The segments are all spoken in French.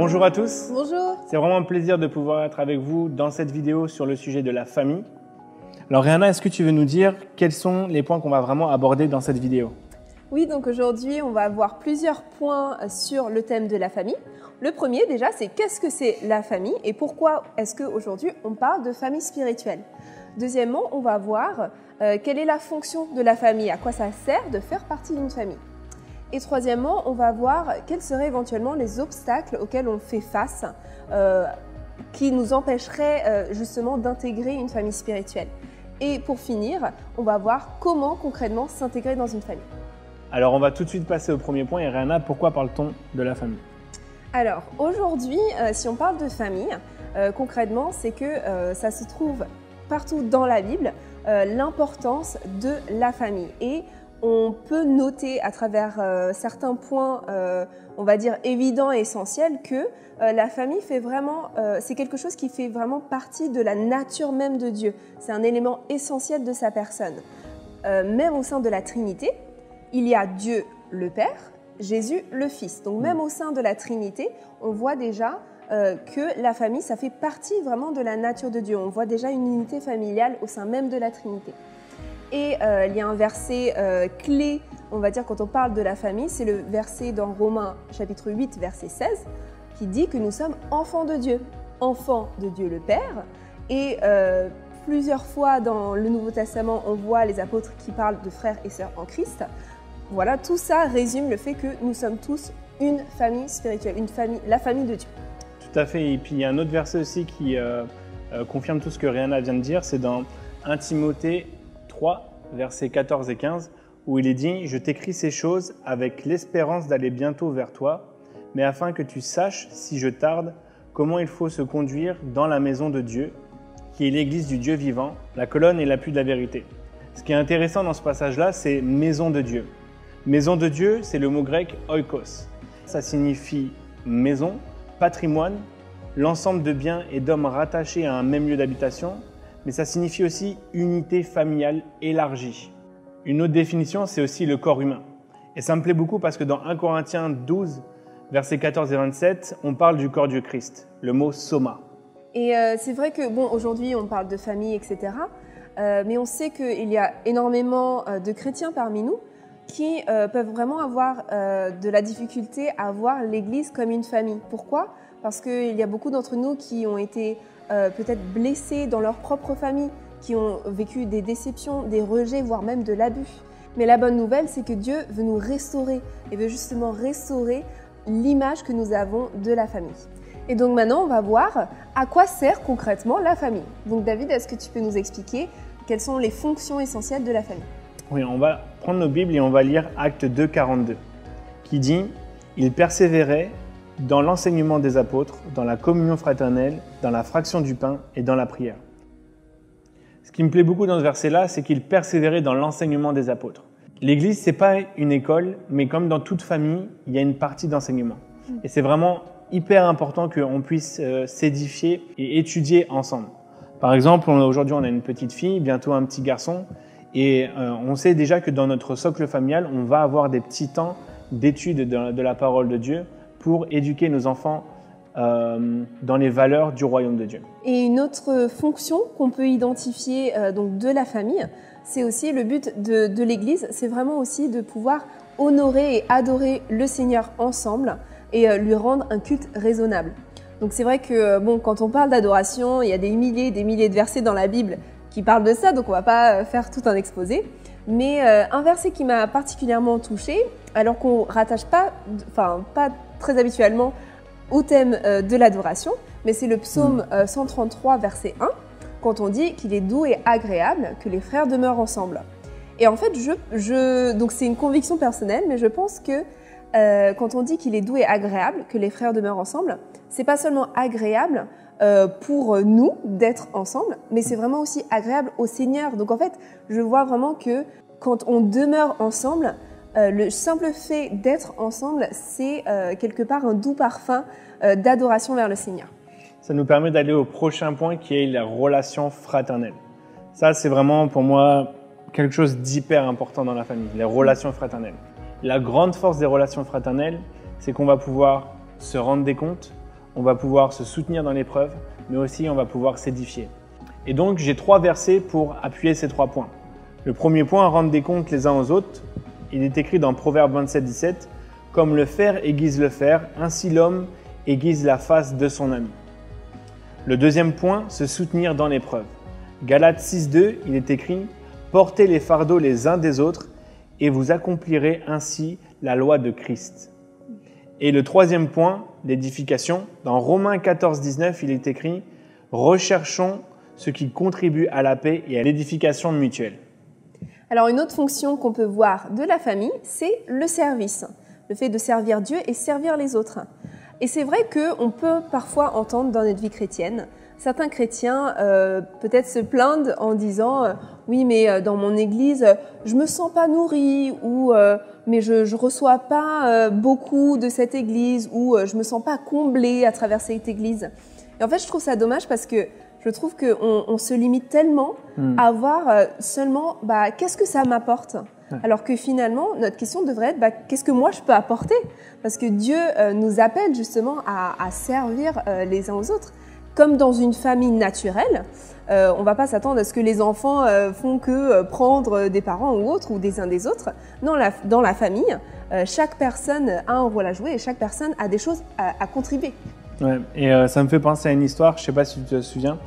Bonjour à tous. Bonjour. C'est vraiment un plaisir de pouvoir être avec vous dans cette vidéo sur le sujet de la famille. Alors Rihanna, est-ce que tu veux nous dire quels sont les points qu'on va vraiment aborder dans cette vidéo? Oui, donc aujourd'hui, on va voir plusieurs points sur le thème de la famille. Le premier, déjà, c'est qu'est-ce que c'est la famille et pourquoi est-ce qu'aujourd'hui, on parle de famille spirituelle. Deuxièmement, on va voir quelle est la fonction de la famille, à quoi ça sert de faire partie d'une famille. Et troisièmement, on va voir quels seraient éventuellement les obstacles auxquels on fait face qui nous empêcheraient justement d'intégrer une famille spirituelle. Et pour finir, on va voir comment concrètement s'intégrer dans une famille. Alors on va tout de suite passer au premier point. Et Rihanna, pourquoi parle-t-on de la famille? Alors aujourd'hui, si on parle de famille, concrètement, c'est que ça se trouve partout dans la Bible, l'importance de la famille. Et on peut noter à travers certains points, on va dire évidents et essentiels, que la famille fait vraiment, c'est quelque chose qui fait vraiment partie de la nature même de Dieu. C'est un élément essentiel de sa personne. Même au sein de la Trinité, il y a Dieu le Père, Jésus le Fils. Donc même au sein de la Trinité, on voit déjà que la famille, ça fait partie vraiment de la nature de Dieu. On voit déjà une unité familiale au sein même de la Trinité. Et il y a un verset clé, on va dire, quand on parle de la famille, c'est le verset dans Romains chapitre 8, verset 16, qui dit que nous sommes enfants de Dieu le Père. Et plusieurs fois dans le Nouveau Testament, on voit les apôtres qui parlent de frères et sœurs en Christ. Voilà, tout ça résume le fait que nous sommes tous une famille spirituelle, la famille de Dieu. Tout à fait. Et puis il y a un autre verset aussi qui confirme tout ce que Rihanna vient de dire, c'est dans 1 Timothée 3, versets 14 et 15, où il est dit « Je t'écris ces choses avec l'espérance d'aller bientôt vers toi, mais afin que tu saches, si je tarde, comment il faut se conduire dans la maison de Dieu, qui est l'église du Dieu vivant, la colonne et l'appui de la vérité. » Ce qui est intéressant dans ce passage-là, c'est « maison de Dieu ». Maison de Dieu, c'est le mot grec « oikos ». Ça signifie maison, patrimoine, l'ensemble de biens et d'hommes rattachés à un même lieu d'habitation, mais ça signifie aussi unité familiale élargie. Une autre définition, c'est aussi le corps humain. Et ça me plaît beaucoup parce que dans 1 Corinthiens 12, versets 14 et 27, on parle du corps du Christ, le mot soma. Et c'est vrai que, bon, aujourd'hui, on parle de famille, etc. Mais on sait qu'il y a énormément de chrétiens parmi nous qui peuvent vraiment avoir de la difficulté à voir l'Église comme une famille. Pourquoi? Parce qu'il y a beaucoup d'entre nous qui ont été peut-être blessés dans leur propre famille, qui ont vécu des déceptions, des rejets, voire même de l'abus. Mais la bonne nouvelle, c'est que Dieu veut nous restaurer et veut justement restaurer l'image que nous avons de la famille. Et donc maintenant, on va voir à quoi sert concrètement la famille. Donc David, est-ce que tu peux nous expliquer quelles sont les fonctions essentielles de la famille? Oui, on va prendre nos Bibles et on va lire Acte 2, 42, qui dit « Ils persévéraient dans l'enseignement des apôtres, dans la communion fraternelle, dans la fraction du pain et dans la prière. » Ce qui me plaît beaucoup dans ce verset-là, c'est qu'ils persévéraient dans l'enseignement des apôtres. L'Église, ce n'est pas une école, mais comme dans toute famille, il y a une partie d'enseignement. Et c'est vraiment hyper important qu'on puisse s'édifier et étudier ensemble. Par exemple, aujourd'hui, on a une petite fille, bientôt un petit garçon, et on sait déjà que dans notre socle familial, on va avoir des petits temps d'étude de la parole de Dieu pour éduquer nos enfants dans les valeurs du royaume de Dieu. Et une autre fonction qu'on peut identifier donc de la famille, c'est aussi le but de l'Église, c'est vraiment aussi de pouvoir honorer et adorer le Seigneur ensemble et lui rendre un culte raisonnable. Donc c'est vrai que bon, quand on parle d'adoration, il y a des milliers de versets dans la Bible qui parlent de ça, donc on va pas faire tout un exposé. Mais un verset qui m'a particulièrement touchée, alors qu'on rattache pas très habituellement au thème de l'adoration, mais c'est le psaume 133, verset 1, quand on dit qu'il est doux et agréable que les frères demeurent ensemble. Et en fait, donc c'est une conviction personnelle, mais je pense que quand on dit qu'il est doux et agréable que les frères demeurent ensemble, c'est pas seulement agréable pour nous d'être ensemble, mais c'est vraiment aussi agréable au Seigneur. Donc en fait, je vois vraiment que quand on demeure ensemble, le simple fait d'être ensemble, c'est quelque part un doux parfum d'adoration vers le Seigneur. Ça nous permet d'aller au prochain point qui est la relation fraternelle. Ça, c'est vraiment pour moi quelque chose d'hyper important dans la famille, les relations fraternelles. La grande force des relations fraternelles, c'est qu'on va pouvoir se rendre des comptes, on va pouvoir se soutenir dans l'épreuve, mais aussi on va pouvoir s'édifier. Et donc, j'ai 3 versets pour appuyer ces 3 points. Le premier point, rendre des comptes les uns aux autres. Il est écrit dans Proverbe 27, 17, « Comme le fer aiguise le fer, ainsi l'homme aiguise la face de son ami. » Le deuxième point, se soutenir dans l'épreuve. Galates 6, 2, il est écrit « Portez les fardeaux les uns des autres et vous accomplirez ainsi la loi de Christ. » Et le troisième point, l'édification. Dans Romains 14, 19, il est écrit « Recherchons ce qui contribue à la paix et à l'édification mutuelle. » Alors une autre fonction qu'on peut voir de la famille, c'est le service. Le fait de servir Dieu et servir les autres. Et c'est vrai qu'on peut parfois entendre dans notre vie chrétienne, certains chrétiens peut-être se plaindre en disant oui mais dans mon église je me sens pas nourri ou mais je reçois pas beaucoup de cette église ou je me sens pas comblé à travers cette église. Et en fait je trouve ça dommage parce que je trouve qu'on se limite tellement à voir seulement qu'est-ce que ça m'apporte. Alors que finalement, notre question devrait être qu'est-ce que moi je peux apporter? Parce que Dieu nous appelle justement à servir les uns aux autres. Comme dans une famille naturelle, on ne va pas s'attendre à ce que les enfants font que prendre des parents ou autres ou des uns des autres. Non, dans la famille, chaque personne a un rôle à jouer et chaque personne a des choses à contribuer. Ouais, et ça me fait penser à une histoire, je ne sais pas si tu te souviens.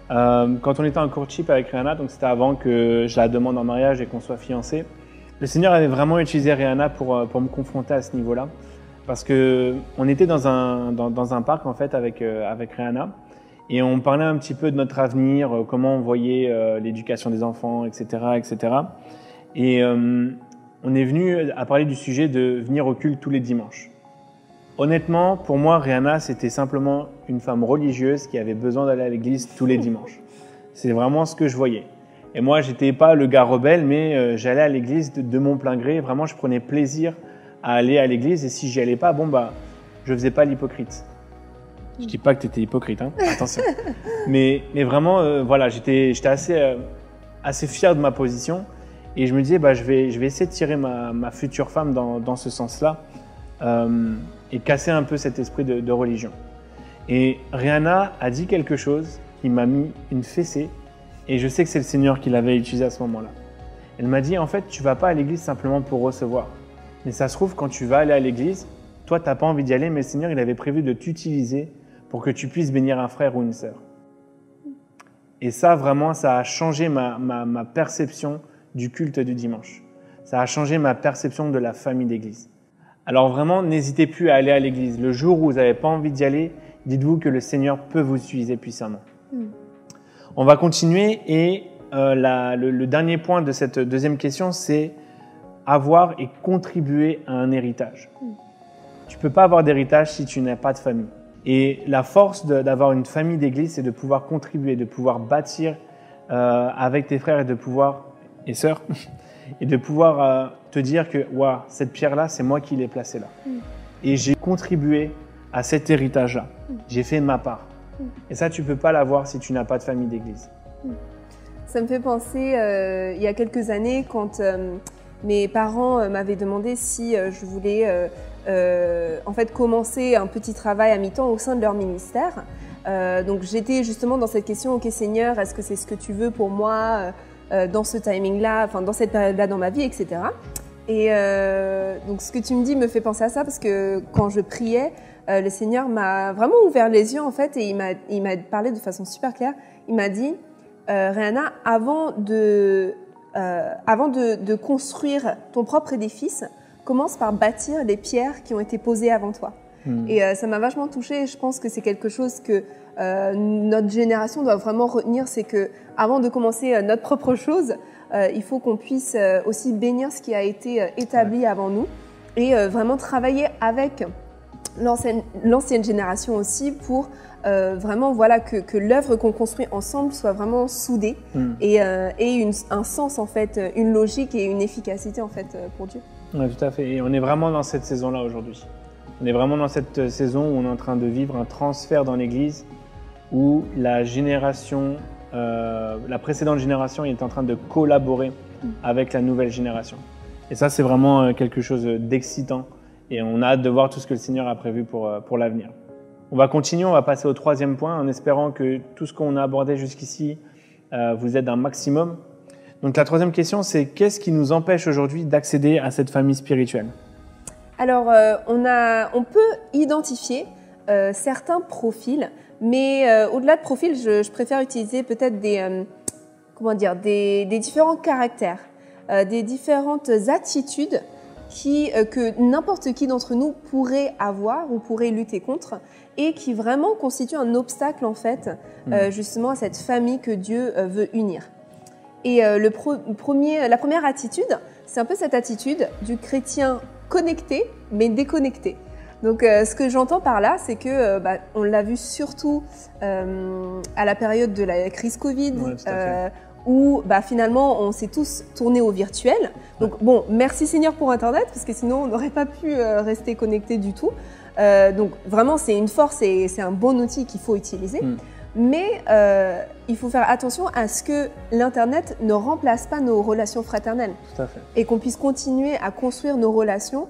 Quand on était en courtship avec Rihanna, donc c'était avant que je la demande en mariage et qu'on soit fiancés, le Seigneur avait vraiment utilisé Rihanna pour me confronter à ce niveau-là. Parce qu'on était dans un parc en fait avec Rihanna et on parlait un petit peu de notre avenir, comment on voyait l'éducation des enfants, etc. etc. Et on est venu à parler du sujet de venir au culte tous les dimanches. Honnêtement, pour moi, Rihanna, c'était simplement une femme religieuse qui avait besoin d'aller à l'église tous les dimanches. C'est vraiment ce que je voyais. Et moi, j'étais pas le gars rebelle, mais j'allais à l'église de mon plein gré. Vraiment, je prenais plaisir à aller à l'église. Et si j'y allais pas, je faisais pas l'hypocrite. Je dis pas que tu étais hypocrite, hein, attention. mais vraiment, voilà, j'étais assez fier de ma position. Et je me disais, je vais essayer de tirer ma future femme dans ce sens-là. Et casser un peu cet esprit de religion. Et Rihanna a dit quelque chose qui m'a mis une fessée, et je sais que c'est le Seigneur qui l'avait utilisé à ce moment-là. Elle m'a dit, en fait, tu vas pas à l'église simplement pour recevoir. Mais ça se trouve, quand tu vas aller à l'église, toi, tu n'as pas envie d'y aller, mais le Seigneur, il avait prévu de t'utiliser pour que tu puisses bénir un frère ou une sœur. Et ça, vraiment, ça a changé ma perception du culte du dimanche. Ça a changé ma perception de la famille d'église. Alors vraiment, n'hésitez plus à aller à l'église. Le jour où vous n'avez pas envie d'y aller, dites-vous que le Seigneur peut vous utiliser puissamment. On va continuer et le dernier point de cette deuxième question, c'est avoir et contribuer à un héritage. Tu ne peux pas avoir d'héritage si tu n'as pas de famille. Et la force d'avoir une famille d'église, c'est de pouvoir contribuer, de pouvoir bâtir avec tes frères et sœurs, et de pouvoir te dire que cette pierre-là, c'est moi qui l'ai placée là. Et j'ai contribué à cet héritage-là. J'ai fait ma part. Et ça, tu ne peux pas l'avoir si tu n'as pas de famille d'église. Ça me fait penser, il y a quelques années, quand mes parents m'avaient demandé si je voulais en fait commencer un petit travail à mi-temps au sein de leur ministère. Donc j'étais justement dans cette question, ok Seigneur, est-ce que c'est ce que tu veux pour moi dans ce timing-là, enfin dans cette période-là dans ma vie, etc. Et donc ce que tu me dis me fait penser à ça parce que quand je priais, le Seigneur m'a vraiment ouvert les yeux en fait et il m'a parlé de façon super claire. Il m'a dit, Rihanna, avant de construire ton propre édifice, commence par bâtir les pierres qui ont été posées avant toi. Et ça m'a vachement touchée et je pense que c'est quelque chose que notre génération doit vraiment retenir, c'est que avant de commencer notre propre chose, il faut qu'on puisse aussi bénir ce qui a été établi avant nous et vraiment travailler avec l'ancienne génération aussi pour vraiment que l'œuvre qu'on construit ensemble soit vraiment soudée et un sens en fait, une logique et une efficacité en fait pour Dieu. Oui, tout à fait. Et on est vraiment dans cette saison-là aujourd'hui. On est vraiment dans cette saison où on est en train de vivre un transfert dans l'Église où la précédente génération est en train de collaborer avec la nouvelle génération. Et ça, c'est vraiment quelque chose d'excitant et on a hâte de voir tout ce que le Seigneur a prévu pour l'avenir. On va continuer, on va passer au troisième point en espérant que tout ce qu'on a abordé jusqu'ici vous aide un maximum. Donc la troisième question, c'est qu'est-ce qui nous empêche aujourd'hui d'accéder à cette famille spirituelle? Alors, on peut identifier certains profils, mais au-delà de profils, je préfère utiliser peut-être des différents caractères, des différentes attitudes que n'importe qui d'entre nous pourrait avoir ou pourrait lutter contre et qui vraiment constituent un obstacle en fait, justement à cette famille que Dieu veut unir. Et la première attitude, c'est un peu cette attitude du chrétien connecté mais déconnecté. Donc ce que j'entends par là, c'est que on l'a vu surtout à la période de la crise Covid, où finalement on s'est tous tournés au virtuel. Donc bon, merci Seigneur pour Internet, parce que sinon on n'aurait pas pu rester connectés du tout. Donc vraiment c'est une force et c'est un bon outil qu'il faut utiliser. Mais il faut faire attention à ce que l'Internet ne remplace pas nos relations fraternelles. Tout à fait. Et qu'on puisse continuer à construire nos relations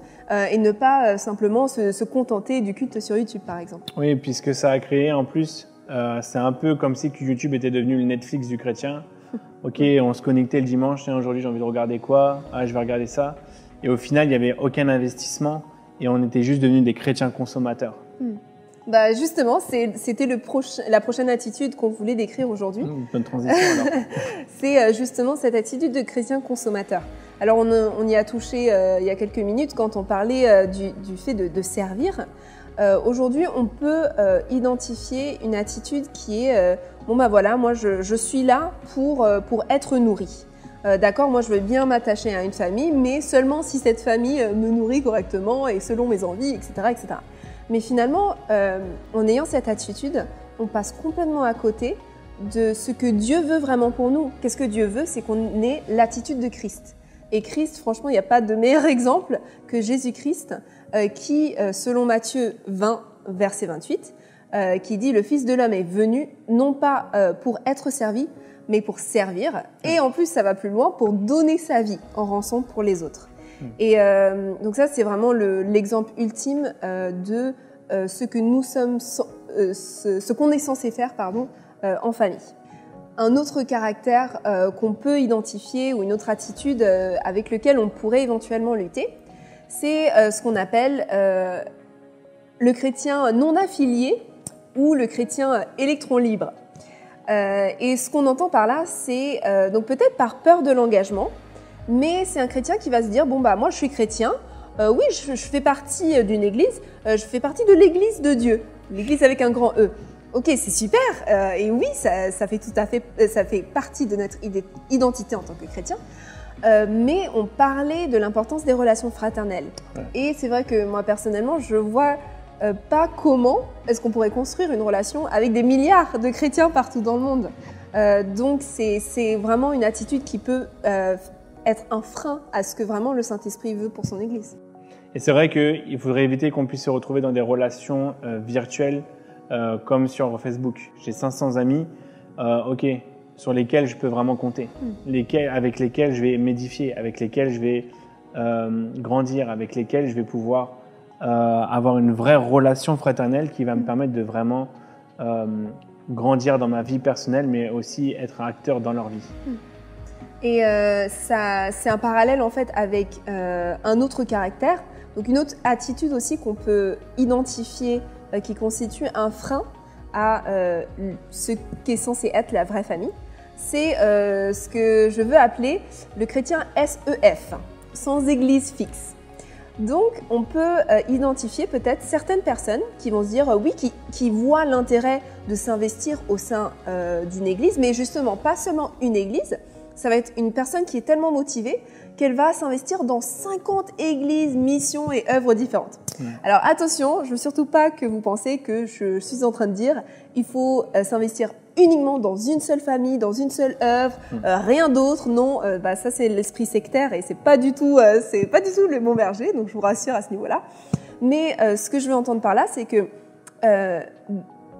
et ne pas simplement se contenter du culte sur YouTube par exemple. Oui, puisque ça a créé en plus, c'est un peu comme si YouTube était devenu le Netflix du chrétien. Ok, on se connectait le dimanche, tiens, aujourd'hui j'ai envie de regarder quoi? Ah, je vais regarder ça. Et au final, il n'y avait aucun investissement et on était juste devenus des chrétiens consommateurs. Justement, c'était la prochaine attitude qu'on voulait décrire aujourd'hui. Bonne transition alors. C'est justement cette attitude de chrétien consommateur. Alors on y a touché il y a quelques minutes quand on parlait du fait de servir. Aujourd'hui, on peut identifier une attitude qui est voilà, moi je suis là pour être nourri. D'accord, moi je veux bien m'attacher à une famille, mais seulement si cette famille me nourrit correctement et selon mes envies, etc., etc. Mais finalement, en ayant cette attitude, on passe complètement à côté de ce que Dieu veut vraiment pour nous. Qu'est-ce que Dieu veut? C'est qu'on ait l'attitude de Christ. Et Christ, franchement, il n'y a pas de meilleur exemple que Jésus-Christ qui, selon Matthieu 20, verset 28, qui dit « Le Fils de l'homme est venu, non pas pour être servi, mais pour servir. Et en plus, ça va plus loin, pour donner sa vie en rançon pour les autres. » Et donc ça, c'est vraiment l'exemple ultime de ce que nous sommes, ce qu'on est censé faire, en famille. Un autre caractère qu'on peut identifier ou une autre attitude avec lequel on pourrait éventuellement lutter, c'est ce qu'on appelle le chrétien non affilié ou le chrétien électron libre. Et ce qu'on entend par là, c'est donc peut-être par peur de l'engagement, mais c'est un chrétien qui va se dire, bon moi je suis chrétien, oui je fais partie d'une église, je fais partie de l'église de Dieu, l'église avec un grand E. Ok, c'est super, et oui, ça fait partie de notre identité en tant que chrétien, mais on parlait de l'importance des relations fraternelles. Ouais. Et c'est vrai que moi personnellement, je vois pas comment est-ce qu'on pourrait construire une relation avec des milliards de chrétiens partout dans le monde. Donc c'est vraiment une attitude qui peut être un frein à ce que vraiment le Saint-Esprit veut pour son Église. Et c'est vrai qu'il faudrait éviter qu'on puisse se retrouver dans des relations virtuelles comme sur Facebook. J'ai 500 amis, sur lesquels je peux vraiment compter, avec lesquels je vais m'édifier, avec lesquels je vais grandir, avec lesquels je vais pouvoir avoir une vraie relation fraternelle qui va me permettre de vraiment grandir dans ma vie personnelle, mais aussi être un acteur dans leur vie. Et c'est un parallèle en fait avec un autre caractère, donc une autre attitude aussi qu'on peut identifier qui constitue un frein à ce qui est censé être la vraie famille. C'est ce que je veux appeler le chrétien SEF, sans église fixe. Donc, on peut identifier peut-être certaines personnes qui vont se dire qui voient l'intérêt de s'investir au sein d'une église, mais justement pas seulement une église. Ça va être une personne qui est tellement motivée qu'elle va s'investir dans 50 églises, missions et œuvres différentes. Alors attention, je ne veux surtout pas que vous pensiez que je suis en train de dire il faut s'investir uniquement dans une seule famille, dans une seule œuvre, rien d'autre. Non, ça c'est l'esprit sectaire et c'est pas du tout le bon berger. Donc je vous rassure à ce niveau-là. Mais ce que je veux entendre par là, c'est que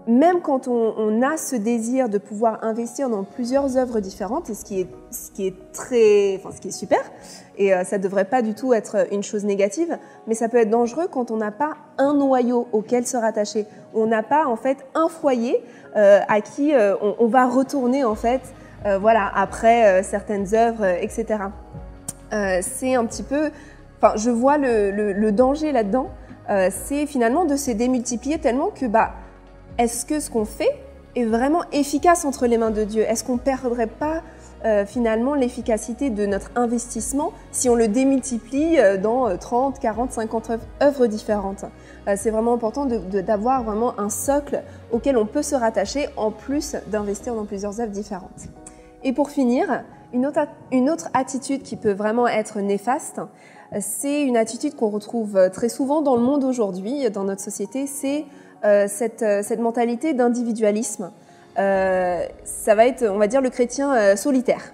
même quand on a ce désir de pouvoir investir dans plusieurs œuvres différentes, et ce qui est super, et ça ne devrait pas du tout être une chose négative, mais ça peut être dangereux quand on n'a pas un noyau auquel se rattacher. On n'a pas en fait un foyer à qui on va retourner en fait, voilà, après certaines œuvres, etc. C'est un petit peu, enfin, je vois le danger là-dedans, c'est finalement de se démultiplier tellement que est-ce que ce qu'on fait est vraiment efficace entre les mains de Dieu? Est-ce qu'on ne perdrait pas finalement l'efficacité de notre investissement si on le démultiplie dans 30, 40, 50 œuvres différentes? C'est vraiment important d'avoir vraiment un socle auquel on peut se rattacher en plus d'investir dans plusieurs œuvres différentes. Et pour finir, une autre attitude qui peut vraiment être néfaste, c'est une attitude qu'on retrouve très souvent dans le monde aujourd'hui, dans notre société, c'est cette mentalité d'individualisme. Ça va être, on va dire, le chrétien solitaire,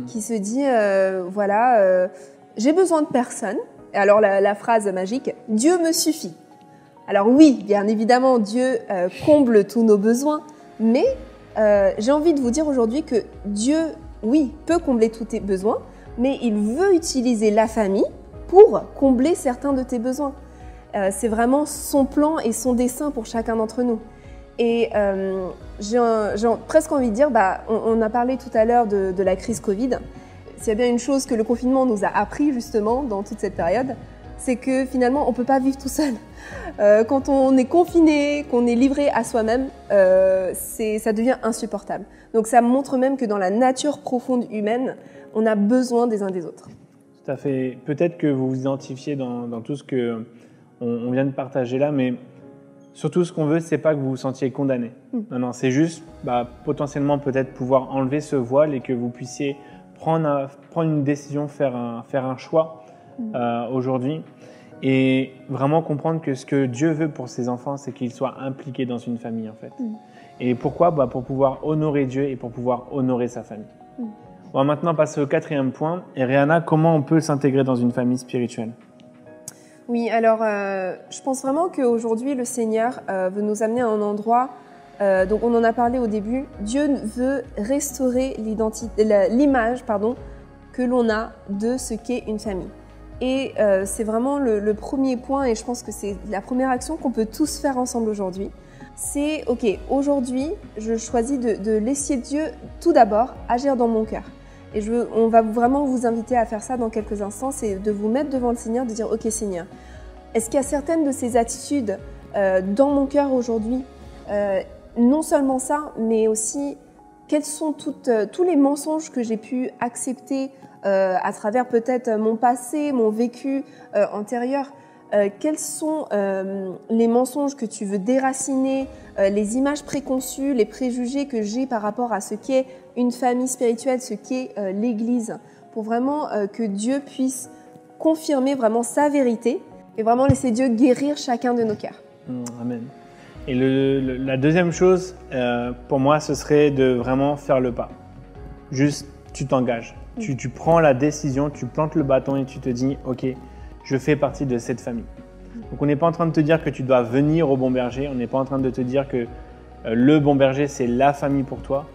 qui se dit, voilà, j'ai besoin de personne. Et alors la phrase magique, Dieu me suffit. Alors oui, bien évidemment, Dieu comble tous nos besoins, mais j'ai envie de vous dire aujourd'hui que Dieu, oui, peut combler tous tes besoins, mais il veut utiliser la famille pour combler certains de tes besoins. C'est vraiment son plan et son dessein pour chacun d'entre nous. Et j'ai presque envie de dire, on a parlé tout à l'heure de la crise Covid. S'il y a bien une chose que le confinement nous a appris justement dans toute cette période, c'est que finalement on ne peut pas vivre tout seul. Quand on est confiné, qu'on est livré à soi-même, ça devient insupportable. Donc ça montre même que dans la nature profonde humaine, on a besoin des uns des autres. Tout à fait. Peut-être que vous vous identifiez dans tout ce que on vient de partager là, mais surtout ce qu'on veut, c'est pas que vous vous sentiez condamné. Non, c'est juste potentiellement peut-être pouvoir enlever ce voile et que vous puissiez prendre une décision, faire un choix aujourd'hui et vraiment comprendre que ce que Dieu veut pour ses enfants, c'est qu'ils soient impliqués dans une famille en fait. Et pourquoi? Pour pouvoir honorer Dieu et pour pouvoir honorer sa famille. On va maintenant passer au 4e point. Et Rihanna, comment on peut s'intégrer dans une famille spirituelle? Oui, alors je pense vraiment qu'aujourd'hui, le Seigneur veut nous amener à un endroit, donc on en a parlé au début, Dieu veut restaurer l'image que l'on a de ce qu'est une famille. Et c'est vraiment le premier point, et je pense que c'est la première action qu'on peut tous faire ensemble aujourd'hui. C'est, ok, aujourd'hui, je choisis de laisser Dieu tout d'abord agir dans mon cœur. Et on va vraiment vous inviter à faire ça dans quelques instants, c'est de vous mettre devant le Seigneur, de dire « Ok Seigneur, est-ce qu'il y a certaines de ces attitudes dans mon cœur aujourd'hui, non seulement ça, mais aussi quels sont tous les mensonges que j'ai pu accepter à travers peut-être mon passé, mon vécu antérieur, quels sont les mensonges que tu veux déraciner, les images préconçues, les préjugés que j'ai par rapport à ce qu'est une famille spirituelle, ce qu'est l'Église, pour vraiment que Dieu puisse confirmer vraiment sa vérité et vraiment laisser Dieu guérir chacun de nos cœurs. Amen. Et la deuxième chose, pour moi, ce serait de vraiment faire le pas. Juste, tu t'engages. Tu prends la décision, tu plantes le bâton et tu te dis « Ok, je fais partie de cette famille ». Donc on n'est pas en train de te dire que tu dois venir au Bon Berger, on n'est pas en train de te dire que le Bon Berger, c'est la famille pour toi.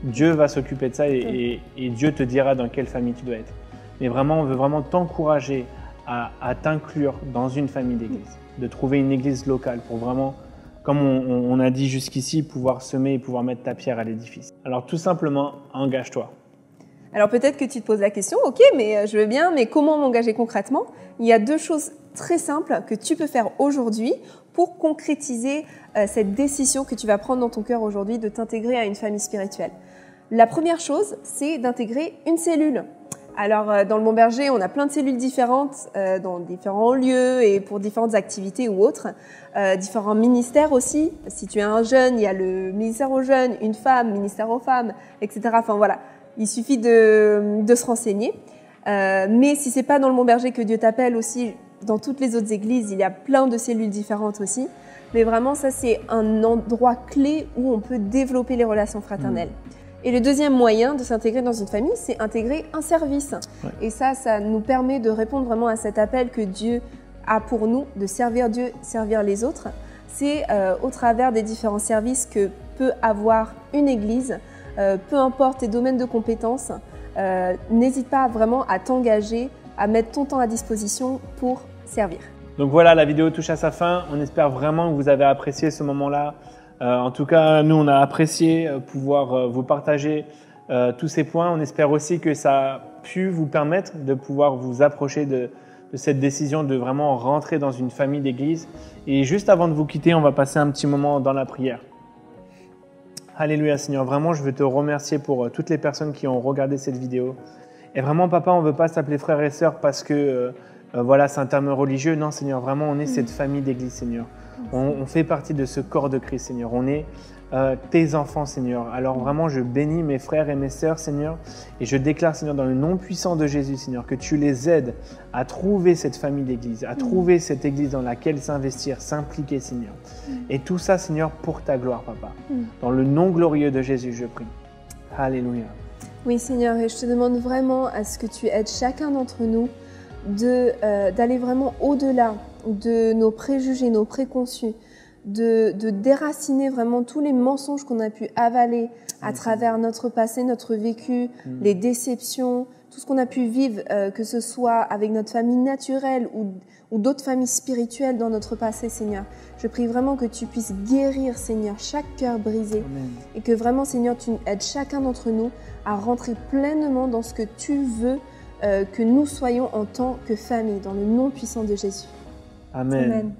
Dieu va s'occuper de ça et Dieu te dira dans quelle famille tu dois être. Mais vraiment, on veut vraiment t'encourager à t'inclure dans une famille d'église, de trouver une église locale pour vraiment, comme on a dit jusqu'ici, pouvoir semer et pouvoir mettre ta pierre à l'édifice. Alors tout simplement, engage-toi. Alors peut-être que tu te poses la question, ok, mais je veux bien, mais comment m'engager concrètement? Il y a 2 choses très simples que tu peux faire aujourd'hui pour concrétiser cette décision que tu vas prendre dans ton cœur aujourd'hui de t'intégrer à une famille spirituelle. La première chose, c'est d'intégrer une cellule. Alors dans le Bon Berger, on a plein de cellules différentes dans différents lieux et pour différentes activités ou autres, différents ministères aussi. Si tu es un jeune, il y a le ministère aux jeunes, une femme, ministère aux femmes, etc. Enfin voilà. Il suffit de se renseigner. Mais si c'est pas dans le Bon Berger que Dieu t'appelle aussi, dans toutes les autres églises, il y a plein de cellules différentes aussi. Mais vraiment, ça, c'est un endroit clé où on peut développer les relations fraternelles. Et le deuxième moyen de s'intégrer dans une famille, c'est intégrer un service. Ouais. Et ça nous permet de répondre vraiment à cet appel que Dieu a pour nous, de servir Dieu, servir les autres. c'est au travers des différents services que peut avoir une église, peu importe tes domaines de compétences, n'hésite pas vraiment à t'engager, à mettre ton temps à disposition pour servir. Donc voilà, la vidéo touche à sa fin. On espère vraiment que vous avez apprécié ce moment-là. En tout cas, nous, on a apprécié pouvoir vous partager tous ces points. On espère aussi que ça a pu vous permettre de pouvoir vous approcher de cette décision de vraiment rentrer dans une famille d'église. Et juste avant de vous quitter, on va passer un petit moment dans la prière. Alléluia Seigneur, vraiment je veux te remercier pour toutes les personnes qui ont regardé cette vidéo. Et vraiment Papa, on ne veut pas s'appeler frères et sœurs parce que voilà, c'est un terme religieux. Non Seigneur, vraiment on est cette famille d'église Seigneur. On fait partie de ce corps de Christ Seigneur. On est tes enfants Seigneur. Alors vraiment je bénis mes frères et mes sœurs Seigneur. Et je déclare Seigneur dans le nom puissant de Jésus Seigneur que tu les aides à trouver cette famille d'église, à trouver cette église dans laquelle s'investir, s'impliquer Seigneur. Et tout ça Seigneur pour ta gloire Papa. Dans le nom glorieux de Jésus je prie. Alléluia. Oui Seigneur, et je te demande vraiment à ce que tu aides chacun d'entre nous d'aller vraiment au-delà de nos préjugés, nos préconçus, de déraciner vraiment tous les mensonges qu'on a pu avaler à travers notre passé, notre vécu, les déceptions, tout ce qu'on a pu vivre, que ce soit avec notre famille naturelle ou d'autres familles spirituelles dans notre passé, Seigneur. Je prie vraiment que tu puisses guérir, Seigneur, chaque cœur brisé. Amen. Et que vraiment, Seigneur, tu aides chacun d'entre nous à rentrer pleinement dans ce que tu veux que nous soyons en tant que famille, dans le nom puissant de Jésus. Amen. Amen.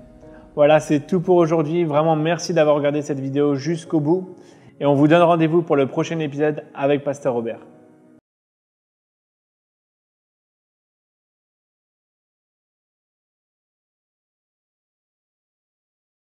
Voilà, c'est tout pour aujourd'hui. Vraiment, merci d'avoir regardé cette vidéo jusqu'au bout. Et on vous donne rendez-vous pour le prochain épisode avec Pasteur Robert.